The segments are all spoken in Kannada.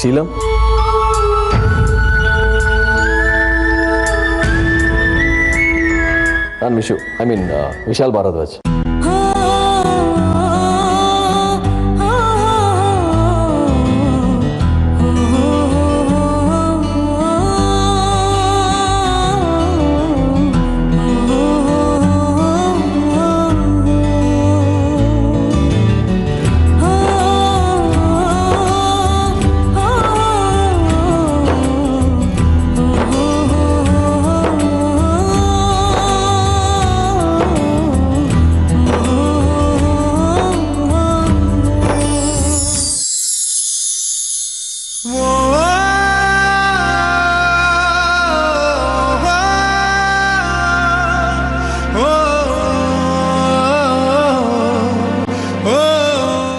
शीलम ನಾನು ವಿಶು ವಿಶಾಲ್ ಭಾರದ್ವಾಜ್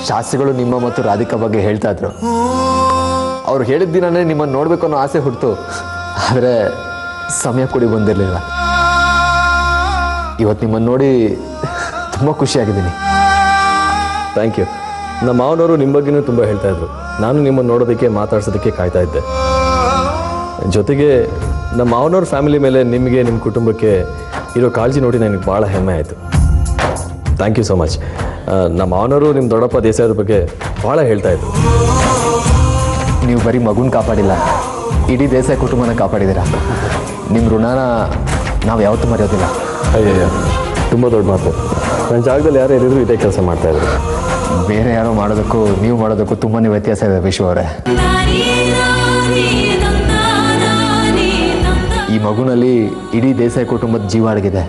ಶಾಸ್ತ್ರಿಗಳು ನಿಮ್ಮ ಮತ್ತು ರಾಧಿಕಾ ಬಗ್ಗೆ ಹೇಳ್ತಾ ಇದ್ರು. ಅವ್ರು ಹೇಳಿದ ದಿನನೇ ನಿಮ್ಮನ್ನು ನೋಡಬೇಕು ಅನ್ನೋ ಆಸೆ ಹುಟ್ಟಿತು. ಆದರೆ ಸಮಯ ಕೂಡಿ ಬಂದಿರಲಿಲ್ಲ. ಇವತ್ತು ನಿಮ್ಮನ್ನು ನೋಡಿ ತುಂಬ ಖುಷಿಯಾಗಿದ್ದೀನಿ. Thank you. ನಮ್ಮ ಮಾವನವರು ನಿಮ್ಮ ಬಗ್ಗೆನೂ ತುಂಬ ಹೇಳ್ತಾ ಇದ್ರು. ನಾನು ನಿಮ್ಮನ್ನು ನೋಡೋದಕ್ಕೆ ಮಾತಾಡ್ಸೋದಕ್ಕೆ ಕಾಯ್ತಾ ಇದ್ದೆ. ಜೊತೆಗೆ ನಮ್ಮ ಮಾವನವ್ರ ಫ್ಯಾಮಿಲಿ ಮೇಲೆ ನಿಮಗೆ ನಿಮ್ಮ ಕುಟುಂಬಕ್ಕೆ ಇರೋ ಕಾಳಜಿ ನೋಡಿ ನನಗೆ ಭಾಳ ಹೆಮ್ಮೆ ಆಯಿತು. Thank you so much. ನಮ್ಮ ಮಾವನವರು ನಿಮ್ಮ ದೊಡ್ಡಪ್ಪ ದೇಸಾಯರ ಬಗ್ಗೆ ಭಾಳ ಹೇಳ್ತಾ ಇದ್ರು. ನೀವು ಬರೀ ಮಗುನ ಕಾಪಾಡಿಲ್ಲ, ಇಡೀ ದೇಸಾಯಿ ಕುಟುಂಬನ ಕಾಪಾಡಿದ್ದೀರಾ. ನಿಮ್ಮ ಋಣನ ನಾವು ಯಾವತ್ತೂ ಮರೆಯೋದಿಲ್ಲ. ಅಯ್ಯಯ್ಯ, ತುಂಬ ದೊಡ್ಡ ಮಾತು. ನನ್ನ ಜಾಗದಲ್ಲಿ ಯಾರು ಇದ್ದಿದ್ರು ಇದೇ ಕೆಲಸ ಮಾಡ್ತಾಯಿದ್ರು. ಬೇರೆ ಯಾರೋ ಮಾಡೋದಕ್ಕೂ ನೀವು ಮಾಡೋದಕ್ಕೂ ತುಂಬಾ ವ್ಯತ್ಯಾಸ ಇದೆ ವಿಶ್ವ ಅವರೇ. ಈ ಮಗುನಲ್ಲಿ ಇಡೀ ದೇಸಾಯಿ ಕುಟುಂಬದ ಜೀವ ಅಡಗಿದೆ.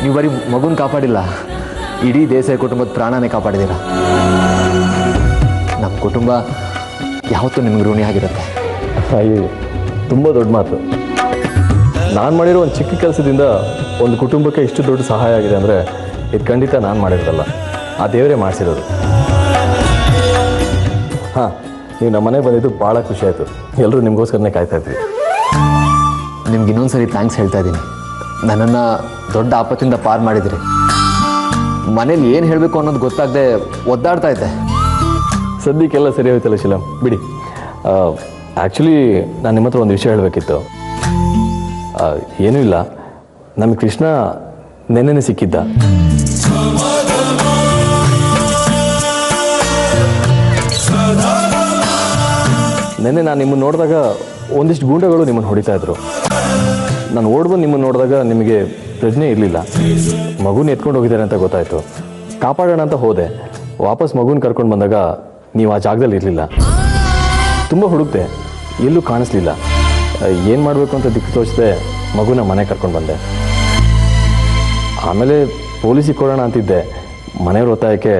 ನೀವು ಬರೀ ಮಗುನ ಕಾಪಾಡಿಲ್ಲ, ಇಡೀ ದೇಸಾಯಿ ಕುಟುಂಬದ ಪ್ರಾಣನೇ ಕಾಪಾಡಿದ್ದೀರಾ. ನಮ್ಮ ಕುಟುಂಬ ಯಾವತ್ತೂ ನಿಮ್ಗೆ ಋಣಿ ಆಗಿರುತ್ತೆ. ಅಯ್ಯೋ, ತುಂಬ ದೊಡ್ಡ ಮಾತು. ನಾನು ಮಾಡಿರೋ ಒಂದು ಚಿಕ್ಕ ಕೆಲಸದಿಂದ ಒಂದು ಕುಟುಂಬಕ್ಕೆ ಇಷ್ಟು ದೊಡ್ಡ ಸಹಾಯ ಆಗಿದೆ ಅಂದರೆ ಇದು ಖಂಡಿತ ನಾನು ಮಾಡಿರೋದಲ್ಲ, ಆ ದೇವರೇ ಮಾಡಿಸಿರೋದು. ಹಾಂ, ನೀವು ನಮ್ಮ ಮನೆಗೆ ಬಂದಿದ್ದು ಭಾಳ ಖುಷಿ ಆಯಿತು. ಎಲ್ಲರೂ ನಿಮಗೋಸ್ಕರನೇ ಕಾಯ್ತಾ ಇದ್ವಿ. ನಿಮ್ಗೆ ಇನ್ನೊಂದು ಸರಿ ಥ್ಯಾಂಕ್ಸ್ ಹೇಳ್ತಾ ಇದ್ದೀನಿ. ನನ್ನನ್ನು ದೊಡ್ಡ ಆಪತ್ತಿಂದ ಪಾರು ಮಾಡಿದ್ರಿ. ಮನೇಲಿ ಏನು ಹೇಳಬೇಕು ಅನ್ನೋದು ಗೊತ್ತಾಗದೆ ಒದ್ದಾಡ್ತಾ ಇದ್ದೆ. ಸದ್ಯಕ್ಕೆಲ್ಲ ಸರಿ ಹೋಯ್ತಲ್ಲ ಶಿಲಂ, ಬಿಡಿ. ಆ್ಯಕ್ಚುಲಿ ನಾನು ನಿಮ್ಮ ಹತ್ರ ಒಂದು ವಿಷಯ ಹೇಳಬೇಕಿತ್ತು. ಏನೂ ಇಲ್ಲ, ನಮಗೆ ಕೃಷ್ಣ ನೆನ್ನೆನೇ ಸಿಕ್ಕಿದ್ದ. ನೆನ್ನೆ ನಾನು ನಿಮ್ಮನ್ನು ನೋಡಿದಾಗ ಒಂದಿಷ್ಟು ಗೂಂಡಗಳು ನಿಮ್ಮನ್ನು ಹೊಡಿತಾ ಇದ್ರು. ನಾನು ಓಡ್ಬಂದು ನಿಮ್ಮನ್ನು ನೋಡಿದಾಗ ನಿಮಗೆ ಪ್ರಜ್ಞೆ ಇರಲಿಲ್ಲ. ಮಗುನ ಎತ್ಕೊಂಡು ಹೋಗಿದ್ದಾರೆ ಅಂತ ಗೊತ್ತಾಯಿತು. ಕಾಪಾಡೋಣ ಅಂತ ಹೋದೆ. ವಾಪಸ್ ಮಗುನ ಕರ್ಕೊಂಡು ಬಂದಾಗ ನೀವು ಆ ಜಾಗದಲ್ಲಿ ಇರಲಿಲ್ಲ. ತುಂಬ ಹುಡುಕ್ತೆ, ಎಲ್ಲೂ ಕಾಣಿಸ್ಲಿಲ್ಲ. ಏನು ಮಾಡಬೇಕು ಅಂತ ದಿಕ್ಕು ತೋಚದೆ ಮಗುನ ಮನೆ ಕರ್ಕೊಂಡು ಬಂದೆ. ಆಮೇಲೆ ಪೊಲೀಸಿಗೆ ಕೊಡೋಣ ಅಂತಿದ್ದೆ. ಮನೆಯವ್ರ ಒತ್ತಾಯಕ್ಕೆ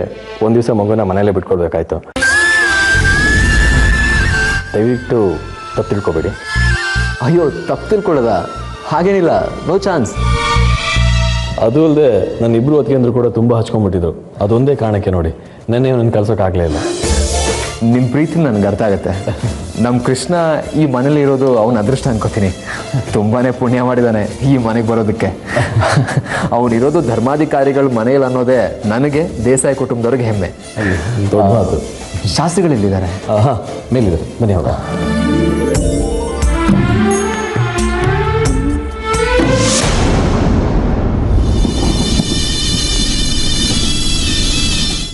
ಒಂದು ದಿವಸ ಮಗುನ ಮನೆಯಲ್ಲೇ ಬಿಟ್ಕೊಡ್ಬೇಕಾಯ್ತು. ದಯವಿಟ್ಟು ತಪ್ಪು ತಿಳ್ಕೊಬೇಡಿ. ಅಯ್ಯೋ, ತಪ್ಪು ತಿಳ್ಕೊಳ್ಳೋದ? ಹಾಗೇನಿಲ್ಲ, ನೋ ಚಾನ್ಸ್. ಅದು ಅಲ್ಲದೆ ನನ್ನ ಇಬ್ಬರು ಅತ್ತಿಗೆಂದ್ರು ಕೂಡ ತುಂಬ ಹಚ್ಕೊಂಡ್ಬಿಟ್ಟಿದ್ರು. ಅದೊಂದೇ ಕಾರಣಕ್ಕೆ ನೋಡಿ ನೆನ್ನೆ ನನ್ನ ಕಳ್ಸೋಕ್ಕಾಗಲೇ ಇಲ್ಲ. ನಿಮ್ಮ ಪ್ರೀತಿ ನನಗೆ ಅರ್ಥ ಆಗುತ್ತೆ. ನಮ್ಮ ಕೃಷ್ಣ ಈ ಮನೇಲಿ ಇರೋದು ಅವನ ಅದೃಷ್ಟ ಅನ್ಕೋತೀನಿ. ತುಂಬಾ ಪುಣ್ಯ ಮಾಡಿದ್ದಾನೆ ಈ ಮನೆಗೆ ಬರೋದಕ್ಕೆ. ಅವನಿರೋದು ಧರ್ಮಾಧಿಕಾರಿಗಳ ಮನೆಯಲ್ಲಿ ಅನ್ನೋದೇ ನನಗೆ ದೇಸಾಯಿ ಕುಟುಂಬದವ್ರಿಗೆ ಹೆಮ್ಮೆ. ದೊಡ್ಡ ಮಾತು. ಶಾಸ್ತ್ರಿಗಳಿಲ್ಲಿದ್ದಾರೆ. ಹಾಂ, ಮೇಲಿದ್ದಾರೆ, ಬನ್ನಿ. ಅವರ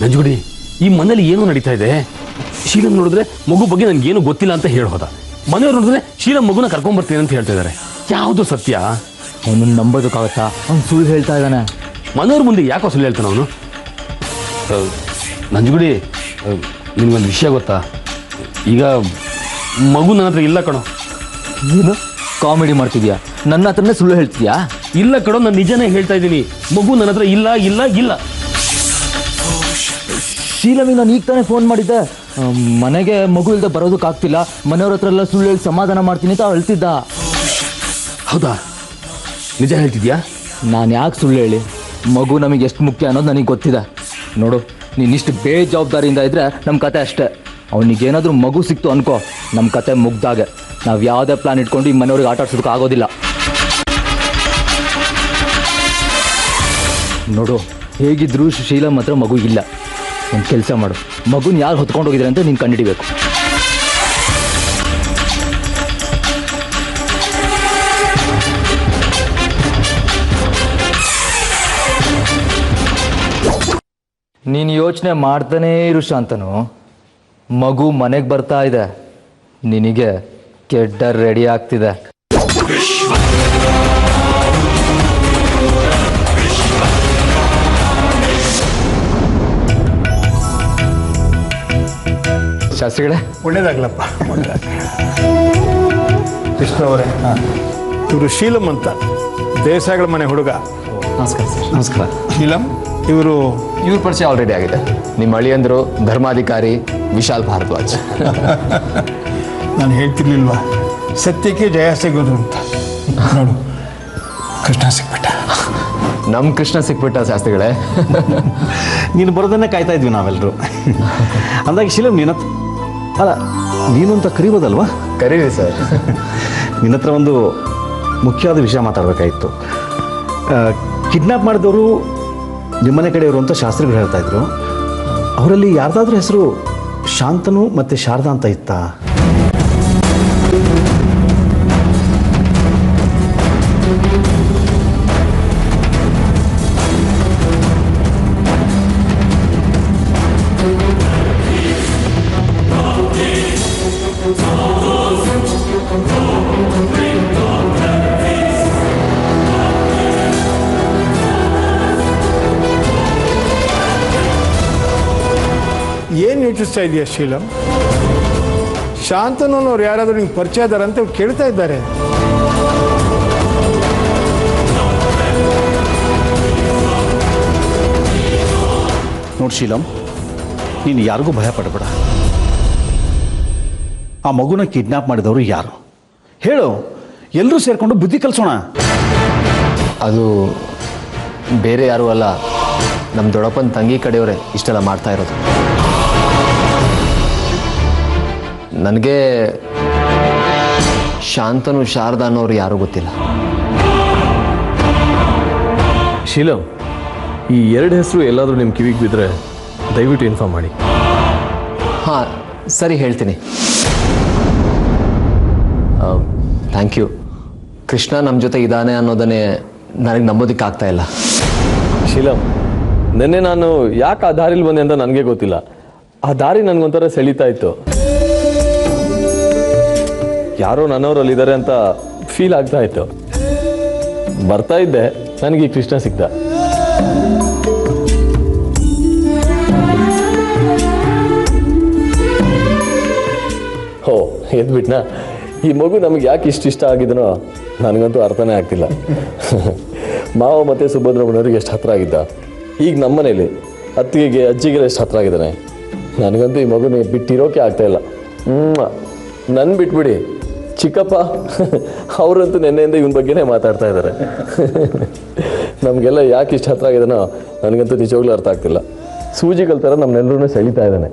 ನಂಜುಗುಡಿ, ಈ ಮನೇಲಿ ಏನೋ ನಡೀತಾ ಇದೆ. ಶೀಲಂ ನೋಡಿದ್ರೆ ಮಗು ಬಗ್ಗೆ ನನಗೇನು ಗೊತ್ತಿಲ್ಲ ಅಂತ ಹೇಳೋದ. ಮನೆಯವ್ರು ನೋಡಿದ್ರೆ ಶೀಲಂ ಮಗುನ ಕರ್ಕೊಂಡ್ಬರ್ತೀನಿ ಅಂತ ಹೇಳ್ತಾ ಇದ್ದಾರೆ. ಯಾವುದು ಸತ್ಯ? ಅವನನ್ನು ನಂಬೋದಕ್ಕಾಗತ್ತಾ? ಅವ್ನು ಸುಳ್ಳು ಹೇಳ್ತಾ ಇದ್ದಾನೆ. ಮನೆಯವ್ರ ಮುಂದೆ ಯಾಕೋ ಸುಳ್ಳು ಹೇಳ್ತಾನೆ ಅವನು? ನಂಜುಗುಡಿ, ನಿನ್ಗೊಂದು ವಿಷಯ ಗೊತ್ತಾ? ಈಗ ಮಗು ನನ್ನ ಹತ್ರ ಇಲ್ಲ ಕಣೋ. ಏನು ಕಾಮಿಡಿ ಮಾಡ್ತಿದ್ಯಾ? ನನ್ನ ಹತ್ರನೇ ಸುಳ್ಳು ಹೇಳ್ತಿದ್ಯಾ? ಇಲ್ಲ ಕಣೋ, ನಾನು ನಿಜನೇ ಹೇಳ್ತಾ ಇದ್ದೀನಿ. ಮಗು ನನ್ನ ಹತ್ರ ಇಲ್ಲ ಇಲ್ಲ ಇಲ್ಲ. ಶೀಲಮಿಗೆ ನಾನು ಈಗ ತಾನೇ ಫೋನ್ ಮಾಡಿದ್ದೆ. ಮನೆಗೆ ಮಗು ಇಲ್ಲದೆ ಬರೋದಕ್ಕಾಗ್ತಿಲ್ಲ, ಮನೆಯವ್ರ ಹತ್ರ ಎಲ್ಲ ಸುಳ್ಳು ಹೇಳಿ ಸಮಾಧಾನ ಮಾಡ್ತೀನಿ ಅಂತ ಅಳ್ತಿದ್ದ. ಹೌದಾ? ನಿಜ ಹೇಳ್ತಿದ್ಯಾ? ನಾನು ಯಾಕೆ ಸುಳ್ಳು ಹೇಳಿ? ಮಗು ನಮಗೆ ಎಷ್ಟು ಮುಖ್ಯ ಅನ್ನೋದು ನನಗೆ ಗೊತ್ತಿದೆ. ನೋಡು, ನೀನಿಷ್ಟು ಬೇಜವಾಬ್ದಾರಿಯಿಂದ ಇದ್ದರೆ ನಮ್ಮ ಕತೆ ಅಷ್ಟೇ. ಅವನಿಗೇನಾದರೂ ಮಗು ಸಿಕ್ತು ಅನ್ಕೋ, ನಮ್ಮ ಕತೆ ಮುಗ್ದಾಗೆ. ನಾವು ಯಾವುದೇ ಪ್ಲಾನ್ ಇಟ್ಕೊಂಡು ಈ ಮನೆಯವ್ರಿಗೆ ಆಟ ಆಡ್ಸೋದಕ್ಕೆ ಆಗೋದಿಲ್ಲ. ನೋಡು, ಹೇಗಿದ್ರು ಶೀಲಂ ಹತ್ರ ಮಗು ಇಲ್ಲ. ಒಂದು ಕೆಲಸ ಮಾಡು, ಮಗುನ ಯಾರು ಹೊತ್ಕೊಂಡು ಹೋಗಿದ್ರೆ ಅಂತ ನೀನು ಕಂಡುಹಿಡಿಬೇಕು. ನೀನು ಯೋಚನೆ ಮಾಡ್ತಾನೇ ಇರು ಶಾಂತನು. ಮಗು ಮನೆಗೆ ಬರ್ತಾ ಇದೆ, ನಿನಗೆ ಕೆಡ್ಡ ರೆಡಿ ಆಗ್ತಿದೆ. ಶಾಸ್ತ್ರಿಗಳೇ, ಒಳ್ಳೇದಾಗ್ಲಪ್ಪ. ಕೃಷ್ಣ ಅವರೇ, ಇವರು ಶೀಲಂ ಅಂತ ದೇಸಾಯಿಗಳ ಮನೆ ಹುಡುಗ. ನಮಸ್ಕಾರ ಸರ್. ನಮಸ್ಕಾರ. ಶೀಲಂ ಇವರು ಇವ್ರ ಪರಿಚಯ ಆಲ್ರೆಡಿ ಆಗಿದೆ. ನಿಮ್ಮ ಅಳಿಯಂದರು ಧರ್ಮಾಧಿಕಾರಿ ವಿಶಾಲ್ ಭಾರದ್ವಾಜ್. ನಾನು ಹೇಳ್ತಿರ್ಲಿಲ್ವಾ, ಸತ್ಯಕ್ಕೆ ಜಯ ಸಿಗೋದು ಅಂತ. ನೋಡು, ಕೃಷ್ಣ ಸಿಕ್ಬಿಟ್ಟ. ನಮ್ಮ ಕೃಷ್ಣ ಸಿಕ್ಬಿಟ್ಟ ಶಾಸ್ತ್ರಿಗಳೇ. ನೀನು ಬರೋದನ್ನೇ ಕಾಯ್ತಾ ಇದ್ವಿ ನಾವೆಲ್ಲರೂ. ಅಂದಾಗ ಶೀಲಂ ಅಲ್ಲ ನೀನು ಅಂತ ಕರಿಬೋದಲ್ವಾ? ಕರೀರಿ ಸರ್. ನಿನ್ನ ಹತ್ರ ಒಂದು ಮುಖ್ಯವಾದ ವಿಷಯ ಮಾತಾಡಬೇಕಾಗಿತ್ತು. ಕಿಡ್ನಾಪ್ ಮಾಡಿದವರು ನಿಮ್ಮನೆ ಕಡೆಯವರು ಅಂತ ಶಾಸ್ತ್ರಿಗಳು ಹೇಳ್ತಾ ಇದ್ರು. ಅವರಲ್ಲಿ ಯಾರ್ದಾದ್ರೂ ಹೆಸರು ಶಾಂತನು ಮತ್ತು ಶಾರದಾ ಅಂತ ಇತ್ತಾ? ಏನು ಯೋಚಿಸ್ತಾ ಇದೆಯಾ ಶೀಲಂ? ಶಾಂತನು ಅವ್ರು ಯಾರಾದರೂ ನಿಂಗೆ ಪರಿಚಯ ಇದ್ದಾರೆ ಅಂತ ಕೇಳ್ತಾ ಇದ್ದಾರೆ. ನೋಡಿ ಶೀಲಂ, ನೀನು ಯಾರಿಗೂ ಭಯ ಪಡಬೇಡ. ಆ ಮಗುನ ಕಿಡ್ನಾಪ್ ಮಾಡಿದವರು ಯಾರು ಹೇಳು, ಎಲ್ಲರೂ ಸೇರಿಕೊಂಡು ಬುದ್ಧಿ ಕಲಿಸೋಣ. ಅದು ಬೇರೆ ಯಾರೂ ಅಲ್ಲ, ನಮ್ಮ ದೊಡ್ಡಪ್ಪನ ತಂಗಿ ಕಡೆಯವರೇ ಇಷ್ಟೆಲ್ಲ ಮಾಡ್ತಾ ಇರೋದು. ನನಗೆ ಶಾಂತನು ಶಾರದಾ ಅನ್ನೋರು ಯಾರೂ ಗೊತ್ತಿಲ್ಲ. ಶೀಲಂ, ಈ ಎರಡು ಹೆಸರು ಎಲ್ಲಾದರೂ ನಿಮ್ಮ ಕಿವಿಗೆ ಬಿದ್ದರೆ ದಯವಿಟ್ಟು ಇನ್ಫಾರ್ಮ್ ಮಾಡಿ. ಹಾಂ ಸರಿ, ಹೇಳ್ತೀನಿ. Thank you. ಕೃಷ್ಣ ನಮ್ಮ ಜೊತೆ ಇದ್ದಾನೆ ಅನ್ನೋದನ್ನೇ ನನಗೆ ನಂಬೋದಕ್ಕೆ ಆಗ್ತಾ ಇಲ್ಲ. ಶೀಲಂ, ನಿನ್ನೆ ನಾನು ಯಾಕೆ ಆ ದಾರಿಲಿ ಬಂದೆ ಅಂತ ನನಗೆ ಗೊತ್ತಿಲ್ಲ. ಆ ದಾರಿ ನನಗೊಂಥರ ಸೆಳೀತಾ ಇತ್ತು. ಯಾರೋ ನನ್ನವರಲ್ಲಿದ್ದಾರೆ ಅಂತ ಫೀಲ್ ಆಗ್ತಾ ಇತ್ತು. ಬರ್ತಾ ಇದ್ದೆ, ನನಗೆ ಈ ಕೃಷ್ಣ ಸಿಕ್ತ. ಹೋ, ಎದ್ಬಿಟ್ನಾ? ಈ ಮಗು ನಮಗೆ ಯಾಕೆ ಇಷ್ಟ ಆಗಿದನೋ ನನಗಂತೂ ಅರ್ಥನೇ ಆಗ್ತಿಲ್ಲ. ಮಾವ ಮತ್ತು ಸುಭದ್ರಮ್ಮನವ್ರಿಗೆ ಎಷ್ಟು ಹತ್ರ ಆಗಿದ್ದ, ಈಗ ನಮ್ಮನೇಲಿ ಅತ್ತಿಗೆಗೆ ಅಜ್ಜಿಗೆಲ್ಲ ಎಷ್ಟು ಹತ್ರ ಆಗಿದ್ದಾನೆ. ನನಗಂತೂ ಈ ಮಗುನ ಬಿಟ್ಟಿರೋಕೆ ಆಗ್ತಾ ಇಲ್ಲ. ನನ್ನ ಬಿಟ್ಬಿಡಿ, ಚಿಕ್ಕಪ್ಪ ಅವರಂತೂ ನೆನ್ನೆಯಿಂದ ಇವನ ಬಗ್ಗೆನೇ ಮಾತಾಡ್ತಾ ಇದ್ದಾರೆ. ನಮಗೆಲ್ಲ ಯಾಕೆ ಇಷ್ಟು ಹತ್ರ ಆಗಿದ್ದಾನೋ ನನಗಂತೂ ನಿಜವಾಗ್ಲೂ ಅರ್ಥ ಆಗ್ತಿಲ್ಲ. ಸೂಜಿಗಳ ಥರ ನಮ್ಮನ್ನೆಲ್ಲರೂ ಸೆಳೀತಾ ಇದ್ದಾನೆ.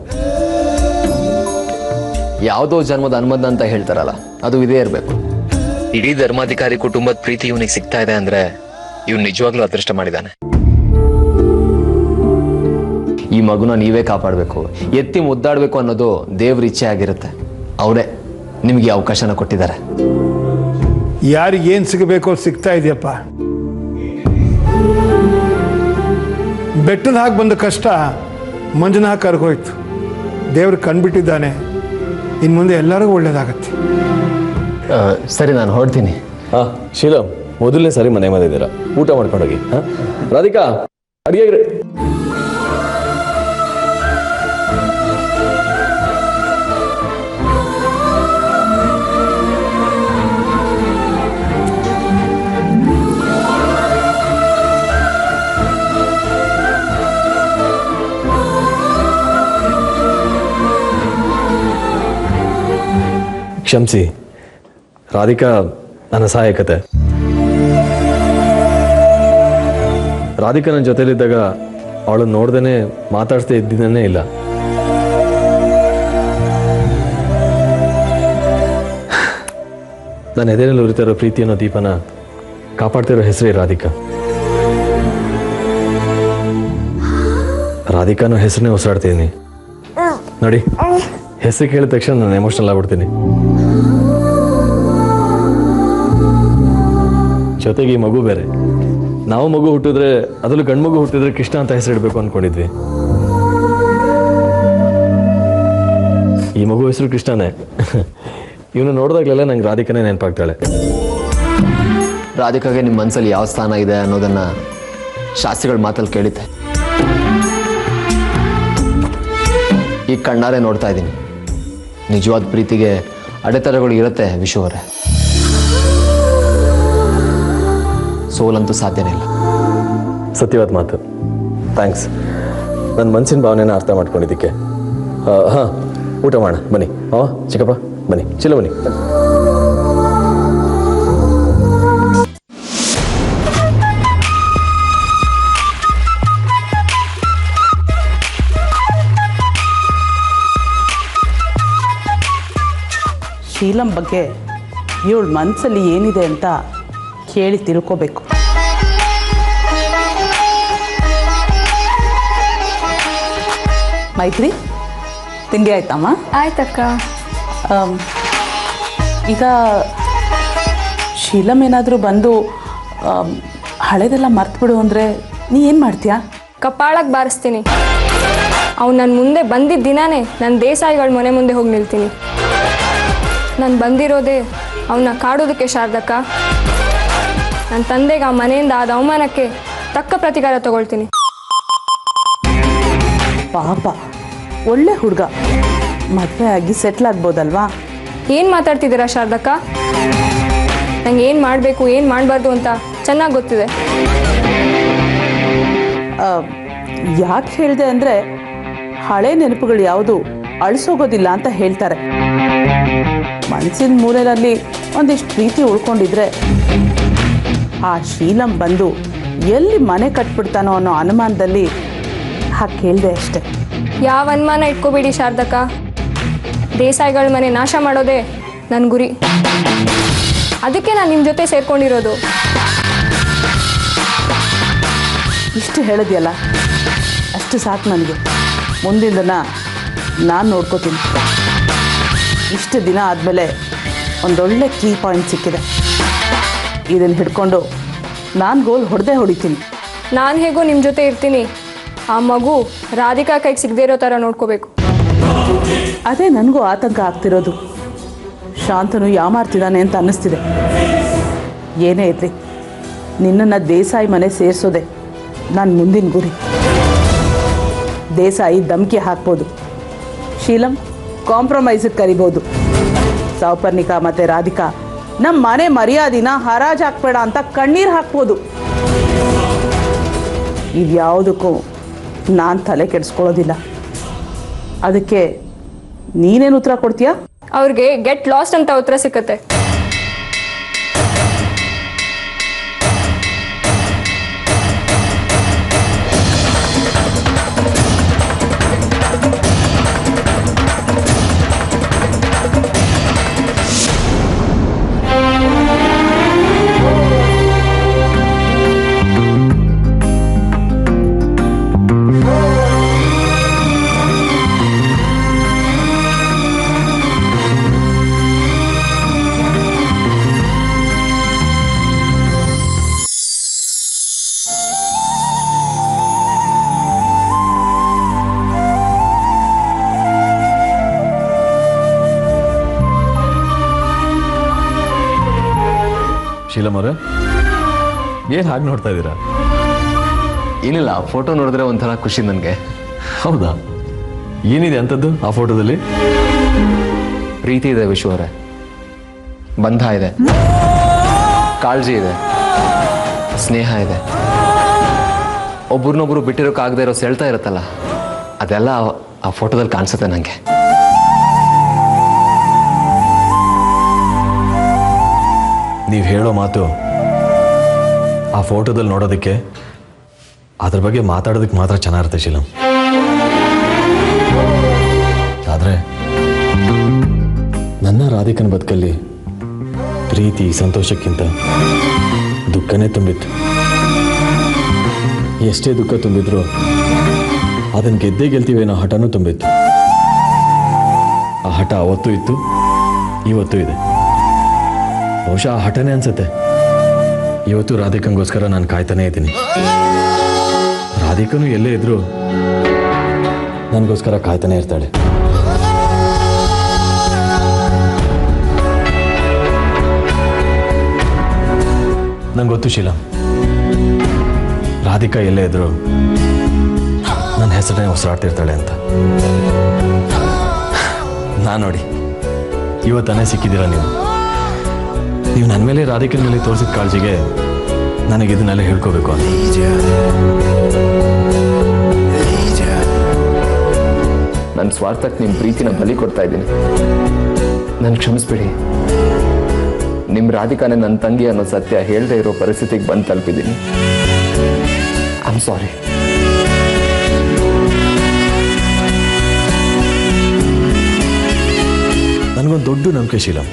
ಯಾವುದೋ ಜನ್ಮದ ಅನುಮೋದ ಅಂತ ಹೇಳ್ತಾರಲ್ಲ, ಅದು ಇದೇ ಇರಬೇಕು. ಇಡೀ ಧರ್ಮಾಧಿಕಾರಿ ಕುಟುಂಬದ ಪ್ರೀತಿ ಇವನಿಗೆ ಸಿಗ್ತಾ ಇದೆ ಅಂದ್ರೆ ಇವ್ನು ನಿಜವಾಗ್ಲೂ ಅದೃಷ್ಟ ಮಾಡಿದ್ದಾನೆ. ಈ ಮಗುನ ನೀವೇ ಕಾಪಾಡಬೇಕು, ಎತ್ತಿ ಮುದ್ದಾಡಬೇಕು ಅನ್ನೋದು ದೇವ್ರ ಇಚ್ಛೆ ಆಗಿರುತ್ತೆ. ಅವರೇ ನಿಮಗೆ ಈ ಅವಕಾಶನ ಕೊಟ್ಟಿದ್ದಾರೆ. ಯಾರಿಗೇನು ಸಿಗಬೇಕೋ ಸಿಗ್ತಾ ಇದೆಯಪ್ಪ. ಬೆಟ್ಟದ ಹಾಕಿ ಬಂದ ಕಷ್ಟ ಮಂಜನ ಹಾಕಿ ಕರ್ಗೋಯ್ತು. ದೇವ್ರು ಕಂಡುಬಿಟ್ಟಿದ್ದಾನೆ. ಇನ್ನು ಮುಂದೆ ಎಲ್ಲರಿಗೂ ಒಳ್ಳೇದಾಗತ್ತೆ. ಸರಿ, ನಾನು ಹೊರಡ್ತೀನಿ. ಹಾಂ ಶೀಲಂ, ಮೊದಲನೇ ಸಾರಿ ಮನೆ ಬಂದಿದ್ದೀರಾ, ಊಟ ಮಾಡ್ಕೊಂಡೋಗಿ. ಹಾಂ ರಾಧಿಕಾ, ಅಡಿಗೆ ಕ್ಷಮಿಸಿ, ರಾಧಿಕಾ ನನ್ನ ಸಹಾಯಕತೆ. ರಾಧಿಕಾ ನನ್ನ ಜೊತೆಲಿದ್ದಾಗ ಅವಳನ್ನು ನೋಡ್ದೇ ಮಾತಾಡ್ತಾ ಇದ್ದಿದ್ದೇನೆ ಇಲ್ಲ. ನನ್ನ ಎದೆಯಲ್ಲಿ ಉರಿತಾ ಇರೋ ಪ್ರೀತಿ ಅನ್ನೋ ದೀಪನ ಕಾಪಾಡ್ತಿರೋ ಹೆಸರೇ ರಾಧಿಕಾ. ರಾಧಿಕಾ ಅನ್ನೋ ಹೆಸರನ್ನೇ ಉಸಿರಾಡ್ತಿದ್ದೀನಿ ನೋಡಿ. ಹೆಸರು ಕೇಳಿದ ತಕ್ಷಣ ನಾನು ಎಮೋಷನಲ್ ಆಗ್ಬಿಡ್ತೀನಿ. ಜೊತೆಗೆ ಈ ಮಗು ಬೇರೆ. ನಾವು ಮಗು ಹುಟ್ಟಿದ್ರೆ, ಅದರಲ್ಲೂ ಗಂಡು ಮಗು ಹುಟ್ಟಿದ್ರೆ ಕೃಷ್ಣ ಅಂತ ಹೆಸರಿಡಬೇಕು ಅಂದ್ಕೊಂಡಿದ್ವಿ. ಈ ಮಗು ಹೆಸರು ಕೃಷ್ಣನೇ. ಇವನು ನೋಡಿದಾಗಲೆಲ್ಲ ನಂಗೆ ರಾಧಿಕಾನೇ ನೆನಪಾಗ್ತಾಳೆ. ರಾಧಿಕಾಗೆ ನಿಮ್ಮ ಮನಸ್ಸಲ್ಲಿ ಯಾವ ಸ್ಥಾನ ಇದೆ ಅನ್ನೋದನ್ನು ಶಾಸ್ತ್ರಿಗಳ ಮಾತಲ್ಲಿ ಕೇಳಿದ್ದೆ. ಈ ಕಣ್ಣಾರೆ ನೋಡ್ತಾ ಇದ್ದೀನಿ. ನಿಜವಾದ ಪ್ರೀತಿಗೆ ಅಡೆತಡೆಗಳು ಇರುತ್ತೆ ವಿಶು ಅವರೇ. ಸೋಲಂತೂ ಸಾಧ್ಯನೇ ಇಲ್ಲ. ಸತ್ಯವಾದ ಮಾತು. ಥ್ಯಾಂಕ್ಸ್ ನನ್ನ ಮನಸ್ಸಿನ ಭಾವನೆನ ಅರ್ಥ ಮಾಡ್ಕೊಂಡಿದ್ದಕ್ಕೆ. ಹಾಂ, ಊಟ ಮಾಡೋಣ ಬನ್ನಿ. ಚಿಕ್ಕಪ್ಪ ಬನ್ನಿ, ಚಿಲ್ಲ ಬನ್ನಿ. ಶೀಲಂ ಬಗ್ಗೆ ಇವಳ ಮನಸ್ಸಲ್ಲಿ ಏನಿದೆ ಅಂತ ಕೇಳಿ ತಿಳ್ಕೋಬೇಕು. ಮೈತ್ರಿ, ತಿಂಡಿ ಆಯ್ತಮ್ಮ? ಆಯ್ತಕ್ಕ. ಈಗ ಶೀಲಂ ಏನಾದರೂ ಬಂದು ಹಳೆದೆಲ್ಲ ಮರ್ತ್ಬಿಡು ಅಂದರೆ ನೀ ಏನು ಮಾಡ್ತೀಯಾ? ಕಪಾಳಕ್ಕೆ ಬಾರಿಸ್ತೀನಿ. ಅವ್ನು ನನ್ನ ಮುಂದೆ ಬಂದಿದ್ದ ದಿನಾನೇ ನನ್ನ ದೇಸಾಯಿಗಳ ಮನೆ ಮುಂದೆ ಹೋಗಿ ನಿಲ್ತೀನಿ. ನಾನು ಬಂದಿರೋದೇ ಅವನ್ನ ಕಾಡೋದಕ್ಕೆ ಶಾರದಕ್ಕ. ನನ್ನ ತಂದೆಗೆ ಆ ಮನೆಯಿಂದ ಆದ ಅವಮಾನಕ್ಕೆ ತಕ್ಕ ಪ್ರತಿಕಾರ ತಗೊಳ್ತೀನಿ. ಪಾಪ, ಒಳ್ಳೆ ಹುಡುಗ, ಮದುವೆ ಆಗಿ ಸೆಟ್ಲ್ ಆಗ್ಬೋದಲ್ವಾ? ಏನು ಮಾತಾಡ್ತಿದ್ದೀರಾ ಶಾರದಕ್ಕ? ನಂಗೆ ಏನು ಮಾಡಬೇಕು ಏನು ಮಾಡಬಾರ್ದು ಅಂತ ಚೆನ್ನಾಗಿ ಗೊತ್ತಿದೆ. ಯಾಕೆ ಹೇಳಿದೆ ಅಂದರೆ, ಹಳೆ ನೆನಪುಗಳು ಯಾವುದು ಅಳಿಸೋಗೋದಿಲ್ಲ ಅಂತ ಹೇಳ್ತಾರೆ. ಮನಸ್ಸಿನ ಮೂಲೆಯಲ್ಲಿ ಒಂದಿಷ್ಟು ಪ್ರೀತಿ ಉಳ್ಕೊಂಡಿದ್ರೆ ಆ ಶೀಲಂ ಬಂದು ಎಲ್ಲಿ ಮನೆ ಕಟ್ಬಿಡ್ತಾನೋ ಅನ್ನೋ ಅನುಮಾನದಲ್ಲಿ ಹಾಗೆ ಕೇಳಿದೆ ಅಷ್ಟೆ. ಯಾವ ಅನುಮಾನ ಇಟ್ಕೋಬೇಡಿ ಶಾರದಕ್ಕ. ದೇಸಾಯಿಗಳ ಮನೆ ನಾಶ ಮಾಡೋದೇ ನನ್ನ ಗುರಿ. ಅದಕ್ಕೆ ನಾನು ನಿಮ್ಮ ಜೊತೆ ಸೇರ್ಕೊಂಡಿರೋದು. ಇಷ್ಟು ಹೇಳಿದ್ಯಲ್ಲ, ಅಷ್ಟು ಸಾಕು ನನಗೆ. ಮುಂದಿನ ದಿನ ನಾನು ನೋಡ್ಕೋತೀನಿ. ಇಷ್ಟು ದಿನ ಆದಮೇಲೆ ಒಂದೊಳ್ಳೆ ಕೀ ಪಾಯಿಂಟ್ ಸಿಕ್ಕಿದೆ. ಇದನ್ನು ಹಿಡ್ಕೊಂಡು ನಾನು ಗೋಲ್ ಹೊಡಿತೀನಿ. ನಾನು ಹೇಗೋ ನಿಮ್ಮ ಜೊತೆ ಇರ್ತೀನಿ. ಆ ಮಗು ರಾಧಿಕಾ ಕೈಗೆ ಸಿಗದೇ ಇರೋ ಥರ ನೋಡ್ಕೋಬೇಕು. ಅದೇ ನನಗೂ ಆತಂಕ ಆಗ್ತಿರೋದು. ಶಾಂತನು ಯಾಮಾರ್ತಿದ್ದಾನೆ ಅಂತ ಅನ್ನಿಸ್ತಿದೆ. ಏನೇ ಇರಲಿ, ನಿನ್ನನ್ನು ದೇಸಾಯಿ ಮನೆ ಸೇರಿಸೋದೆ ನನ್ನ ಮುಂದಿನ ಗುರಿ. ದೇಸಾಯಿ ಧಮಕಿ ಹಾಕ್ಬೋದು, ಶೀಲಂ ಕಾಂಪ್ರಮೈಸಿಗೆ ಕರಿಬೋದು, ಸೌಪರ್ಣಿಕಾ ಮತ್ತು ರಾಧಿಕಾ ನಮ್ಮ ಮನೆ ಮರ್ಯಾದಿನ ಹರಾಜು ಹಾಕ್ಬೇಡ ಅಂತ ಕಣ್ಣೀರು ಹಾಕ್ಬೋದು. ಇದ್ಯಾವುದಕ್ಕೂ ನಾನು ತಲೆ ಕೆಡಿಸ್ಕೊಳ್ಳೋದಿಲ್ಲ. ಅದಕ್ಕೆ ನೀನೇನು ಉತ್ತರ ಕೊಡ್ತೀಯಾ? ಅವ್ರಿಗೆ ಗೆಟ್ ಲಾಸ್ಟ್ ಅಂತ ಉತ್ತರ ಸಿಕ್ಕತ್ತೆ. ಶೀಲಂ ಅವರೇ, ಏನು ಹಾಗೆ ನೋಡ್ತಾ ಇದ್ದೀರಾ? ಏನಿಲ್ಲ, ಫೋಟೋ ನೋಡಿದ್ರೆ ಒಂಥರ ಖುಷಿ ನನಗೆ. ಹೌದಾ? ಏನಿದೆ ಅಂಥದ್ದು ಆ ಫೋಟೋದಲ್ಲಿ? ಪ್ರೀತಿ ಇದೆ ವಿಶು ಅವರೇ, ಬಂಧ ಇದೆ, ಕಾಳಜಿ ಇದೆ, ಸ್ನೇಹ ಇದೆ. ಒಬ್ರನ್ನೊಬ್ರು ಬಿಟ್ಟಿರೋಕ್ಕಾಗದೇ ಇರೋ ಸೆಳ್ತಾ ಇರುತ್ತಲ್ಲ, ಅದೆಲ್ಲ ಆ ಫೋಟೋದಲ್ಲಿ ಕಾಣಿಸುತ್ತೆ ನನಗೆ. ನೀವು ಹೇಳೋ ಮಾತು ಆ ಫೋಟೋದಲ್ಲಿ ನೋಡೋದಕ್ಕೆ ಅದ್ರ ಬಗ್ಗೆ ಮಾತಾಡೋದಕ್ಕೆ ಮಾತ್ರ ಚೆನ್ನಾಗಿರುತ್ತೆ ಶೀಲಂ. ಆದರೆ ನನ್ನ ರಾಧಿಕನ ಬದುಕಲ್ಲಿ ಪ್ರೀತಿ ಸಂತೋಷಕ್ಕಿಂತ ದುಃಖನೇ ತುಂಬಿತ್ತು. ಎಷ್ಟೇ ದುಃಖ ತುಂಬಿದ್ರು ಅದನ್ನು ಗೆದ್ದೇ ಗೆಲ್ತೀವಿ ಅನ್ನೋ ಹಠನೂ ತುಂಬಿತ್ತು. ಆ ಹಠ ಅವತ್ತೂ ಇತ್ತು, ಇವತ್ತೂ ಇದೆ. ಬಹುಶಃ ಆ ಹಠನೇ ಅನ್ಸುತ್ತೆ ಇವತ್ತು ರಾಧಿಕಂಗೋಸ್ಕರ ನಾನು ಕಾಯ್ತಾನೇ ಇದ್ದೀನಿ. ರಾಧಿಕನು ಎಲ್ಲೇ ಇದ್ರು ನನಗೋಸ್ಕರ ಕಾಯ್ತಾನೆ ಇರ್ತಾಳೆ. ನಂಗೆ ಗೊತ್ತು ಶೀಲಾ, ರಾಧಿಕಾ ಎಲ್ಲೇ ಇದ್ರು ನನ್ನ ಹೆಸರನ್ನೇ ಉಸಿರಾಡ್ತಿರ್ತಾಳೆ ಅಂತ. ನಾನು ನೋಡಿ ಇವತ್ತನೇ ಸಿಕ್ಕಿದ್ದೀರ ನೀವು ನನ್ನ ಮೇಲೆ ರಾಧಿಕನ ಮೇಲೆ ತೋರಿಸಿದ ಕಾಳಜಿಗೆ ನನಗೆ ಇದನ್ನೆಲ್ಲ ಹೇಳ್ಕೋಬೇಕು ಅಂತ. ನನ್ನ ಸ್ವಾರ್ಥಕ್ಕೆ ನಿಮ್ಮ ಪ್ರೀತಿನ ಬಲಿ ಕೊಡ್ತಾ ಇದ್ದೀನಿ. ನನ್ನ ಕ್ಷಮಿಸ್ಬಿಡಿ. ನಿಮ್ಮ ರಾಧಿಕಾನೇ ನನ್ನ ತಂಗಿ ಅನ್ನೋ ಸತ್ಯ ಹೇಳದೆ ಇರೋ ಪರಿಸ್ಥಿತಿಗೆ ಬಂದು ತಲುಪಿದ್ದೀನಿ. I am sorry. ನನಗೊಂದು ದೊಡ್ಡ ನಂಬಿಕೆ ಶೀಲಂ,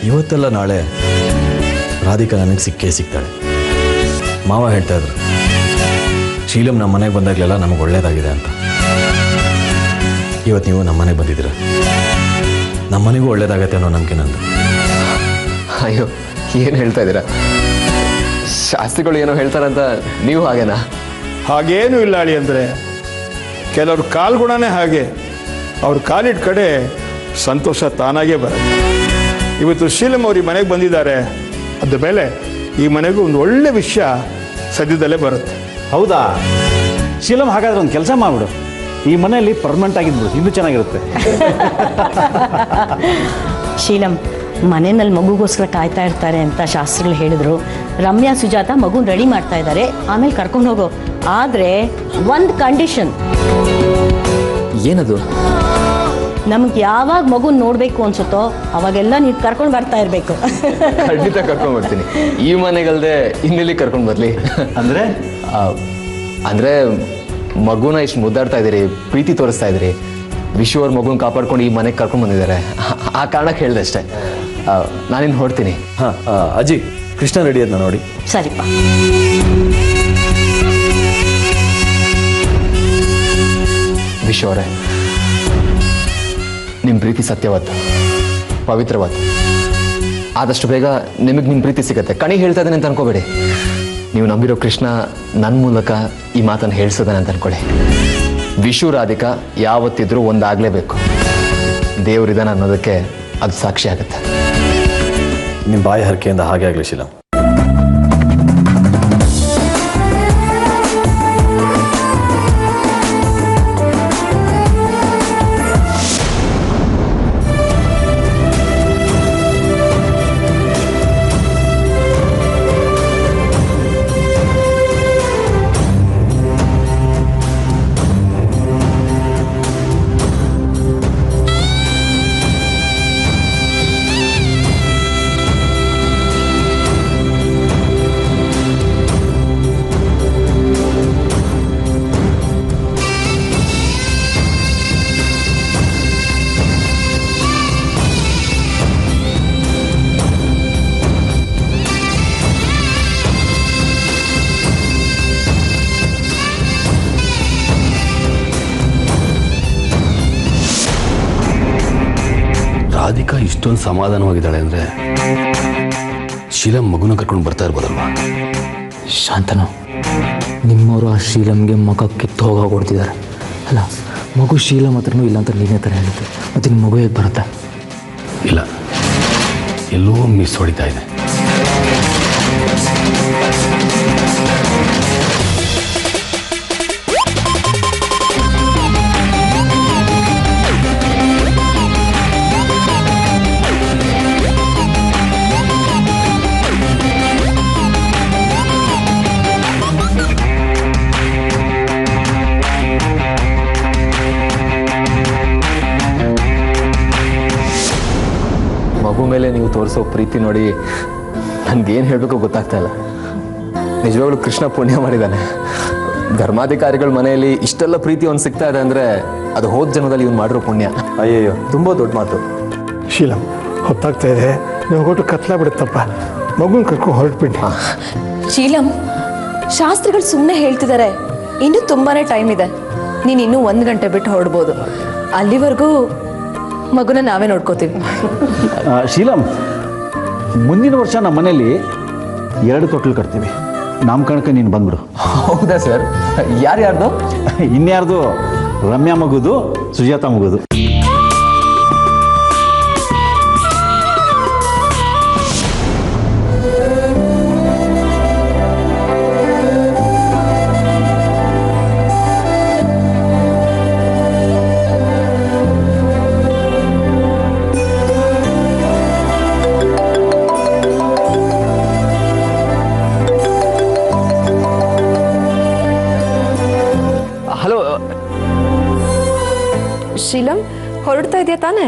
ಇವತ್ತೆಲ್ಲ ನಾಳೆ ರಾಧಿಕಾ ನನಗೆ ಸಿಕ್ಕೇ ಸಿಗ್ತಾಳೆ. ಮಾವ ಹೇಳ್ತಾ ಇದ್ರು ಶೀಲಂ ನಮ್ಮ ಮನೆಗೆ ಬಂದಾಗಲೆಲ್ಲ ನಮಗೆ ಒಳ್ಳೇದಾಗಿದೆ ಅಂತ. ಇವತ್ತು ನೀವು ನಮ್ಮ ಮನೆಗೆ ಬಂದಿದ್ದೀರ, ನಮ್ಮ ಮನೆಗೂ ಒಳ್ಳೇದಾಗತ್ತೆ ಅನ್ನೋ ನಂಬಿಕೆ ನಂದು. ಅಯ್ಯೋ, ಏನು ಹೇಳ್ತಾ ಇದ್ದೀರಾ? ಶಾಸ್ತ್ರಿಗಳು ಏನೋ ಹೇಳ್ತಾರಂತ ನೀವು ಹಾಗೇನಾ? ಹಾಗೇನೂ ಇಲ್ಲ ಅಳಿ. ಅಂದರೆ ಕೆಲವ್ರ ಕಾಲ್ಗುಣನೇ ಹಾಗೆ, ಅವ್ರ ಕಾಲಿಟ್ಟ ಕಡೆ ಸಂತೋಷ ತಾನಾಗೇ ಬರುತ್ತೆ. ಇವತ್ತು ಶೀಲಂ ಅವ್ರ ಈ ಮನೆಗೆ ಬಂದಿದ್ದಾರೆ, ಅದ ಮೇಲೆ ಈ ಮನೆಗೂ ಒಂದು ಒಳ್ಳೆ ವಿಷಯ ಸದ್ಯದಲ್ಲೇ ಬರುತ್ತೆ. ಹೌದಾ ಶೀಲಂ, ಹಾಗಾದ್ರೆ ಒಂದು ಕೆಲಸ ಮಾಡಿಬಿಡು, ಈ ಮನೆಯಲ್ಲಿ ಪರ್ಮನೆಂಟ್ ಆಗಿದ್ಬಿಡು, ಇನ್ನೂ ಚೆನ್ನಾಗಿರುತ್ತೆ. ಶೀಲಂ, ಮನೆಯಲ್ಲಿ ಮಗುಗೋಸ್ಕರ ಕಾಯ್ತಾ ಇರ್ತಾರೆ ಅಂತ ಶಾಸ್ತ್ರಿಗಳು ಹೇಳಿದ್ರು. ರಮ್ಯಾ ಸುಜಾತ ಮಗುನ ರೆಡಿ ಮಾಡ್ತಾ ಇದ್ದಾರೆ, ಆಮೇಲೆ ಕರ್ಕೊಂಡು ಹೋಗೋ. ಆದರೆ ಒಂದು ಕಂಡೀಷನ್. ಏನದು? ನಮ್ಗೆ ಯಾವಾಗ ಮಗುನ ನೋಡಬೇಕು ಅನ್ಸುತ್ತೋ ಅವಾಗೆಲ್ಲ ನೀವು ಕರ್ಕೊಂಡು ಬರ್ತಾ ಇರಬೇಕು. ಖಂಡಿತ ಕರ್ಕೊಂಡು ಬರ್ತೀನಿ. ಈ ಮನೆಗಲ್ದೆ ಇನ್ನೆಲ್ಲಿ ಕರ್ಕೊಂಡು ಬರಲಿ? ಅಂದರೆ ಮಗುನ ಇಷ್ಟು ಮುದ್ದಾಡ್ತಾ ಇದ್ದೀರಿ, ಪ್ರೀತಿ ತೋರಿಸ್ತಾ ಇದ್ದೀರಿ. ವಿಶು ಅವ್ರ ಮಗುನ ಕಾಪಾಡ್ಕೊಂಡು ಈ ಮನೆಗೆ ಕರ್ಕೊಂಡು ಬಂದಿದ್ದಾರೆ. ಆ ಕಾರಣಕ್ಕೆ ಹೇಳಿದೆ ಅಷ್ಟೇ. ನಾನಿನ್ನು ಹೊರಡ್ತೀನಿ. ಹಾಂ ಅಜ್ಜಿ, ಕೃಷ್ಣ ರೆಡಿ ಅದನ್ನ ನೋಡಿ. ಸರಿಪ್ಪ. ವಿಶು ಅವರೇ, ನಿಮ್ಮ ಪ್ರೀತಿ ಸತ್ಯವಾದ, ಪವಿತ್ರವಾದ. ಆದಷ್ಟು ಬೇಗ ನಿಮಗೆ ನಿಮ್ಮ ಪ್ರೀತಿ ಸಿಗುತ್ತೆ. ಕಣಿ ಹೇಳ್ತಾ ಇದ್ದಾನೆ ಅಂತ ಅನ್ಕೋಬೇಡಿ. ನೀವು ನಂಬಿರೋ ಕೃಷ್ಣ ನನ್ನ ಮೂಲಕ ಈ ಮಾತನ್ನು ಹೇಳ್ಸೋದಾನೆ ಅಂತ ಅನ್ಕೊಳ್ಳಿ. ವಿಶು ರಾಧಿಕಾ ಯಾವತ್ತಿದ್ರೂ ಒಂದಾಗಲೇಬೇಕು. ದೇವರಿದಾನ ಅನ್ನೋದಕ್ಕೆ ಅದು ಸಾಕ್ಷಿ ಆಗುತ್ತೆ. ನಿಮ್ಮ ಬಾಯಿ ಹರಕೆಯಿಂದ ಹಾಗೆ ಆಗಲಿ ಶೀಲಂ. ರಾಧಿಕಾ ಇಷ್ಟೊಂದು ಸಮಾಧಾನವಾಗಿದ್ದಾಳೆ ಅಂದರೆ ಶೀಲಂ ಮಗುನ ಕರ್ಕೊಂಡು ಬರ್ತಾ ಇರ್ಬೋದಲ್ವಾ? ಶಾಂತನು, ನಿಮ್ಮವರು ಆ ಶೀಲಂಗೆ ಮಗ ಕಿತ್ತು ಹೋಗೋಗ್ಬಿಡ್ತಿದ್ದಾರೆ ಅಲ್ಲ. ಮಗು ಶೀಲಂ ಹತ್ರನೂ ಇಲ್ಲ ಅಂತ ನೀನೇ ಥರ ಹೇಳಿದ್ದೆ, ಮತ್ತು ನಿಮ್ಮ ಮಗು ಹೇಗೆ ಬರುತ್ತೆ? ಇಲ್ಲ, ಎಲ್ಲೋ ಮಿಸ್ ಹೊಡಿತಾ ಇದೆ. ಮಗು ಮಗು ಮೇಲೆ ನೀವು ತೋರಿಸೋ ಪ್ರೀತಿ ನೋಡಿ ನನಗೇನು ಹೇಳಬೇಕು ಗೊತ್ತಾಗ್ತಾ ಇಲ್ಲ. ನಿಜವಾಗ್ಲೂ ಕೃಷ್ಣ ಪುಣ್ಯ ಮಾಡಿದ್ದಾನೆ. ಧರ್ಮಾಧಿಕಾರಿಗಳ ಮನೆಯಲ್ಲಿ ಇಷ್ಟೆಲ್ಲ ಪ್ರೀತಿ ಅವ್ನು ಸಿಗ್ತಾ ಇದೆ ಅಂದರೆ ಅದು ಹೋದ ಜನ್ಮದಲ್ಲಿ ಇವ್ನು ಮಾಡಿರೋ ಪುಣ್ಯ. ಅಯ್ಯಯ್ಯೋ ತುಂಬ ದೊಡ್ಡ ಮಾತು. ಶೀಲಂ, ಹೊತ್ತಾಗ್ತಾ ಇದೆ, ನೀವು ಕೊಟ್ಟು ಕತ್ಲ ಬಿಡುತ್ತಪ್ಪ. ಮಗುನ ಕರ್ಕೊಂಡು ಹೊರಟ್ಬಿಟ್ಟು. ಶೀಲಂ, ಶಾಸ್ತ್ರಿಗಳು ಸುಮ್ಮನೆ ಹೇಳ್ತಿದ್ದಾರೆ, ಇನ್ನೂ ತುಂಬಾನೇ ಟೈಮ್ ಇದೆ, ನೀನು ಇನ್ನೂ 1 ಗಂಟೆ ಬಿಟ್ಟು ಹೊರಡ್ಬೋದು. ಅಲ್ಲಿವರೆಗೂ ಮಗುನ ನಾವೇ ನೋಡ್ಕೋತೀವಿ. ಶೀಲಂ, ಮುಂದಿನ ವರ್ಷ ನಮ್ಮ ಮನೇಲಿ 2 ತೊಟ್ಲು ಕಟ್ತೀವಿ. ನಾಮಕರಣಕ್ಕೆ ನೀನು ಬಂದ್ಬಿಡು. ಹೌದಾ ಸರ್? ಯಾರ್ಯಾರ್ದು? ಇನ್ಯಾರ್ದು? ರಮ್ಯಾ ಮಗುದು, ಸುಜಾತ ಮಗುದು. ಶೀಲಂ, ಹೊರಡ್ತಾ ಇದೆಯಾ ತಾನೇ?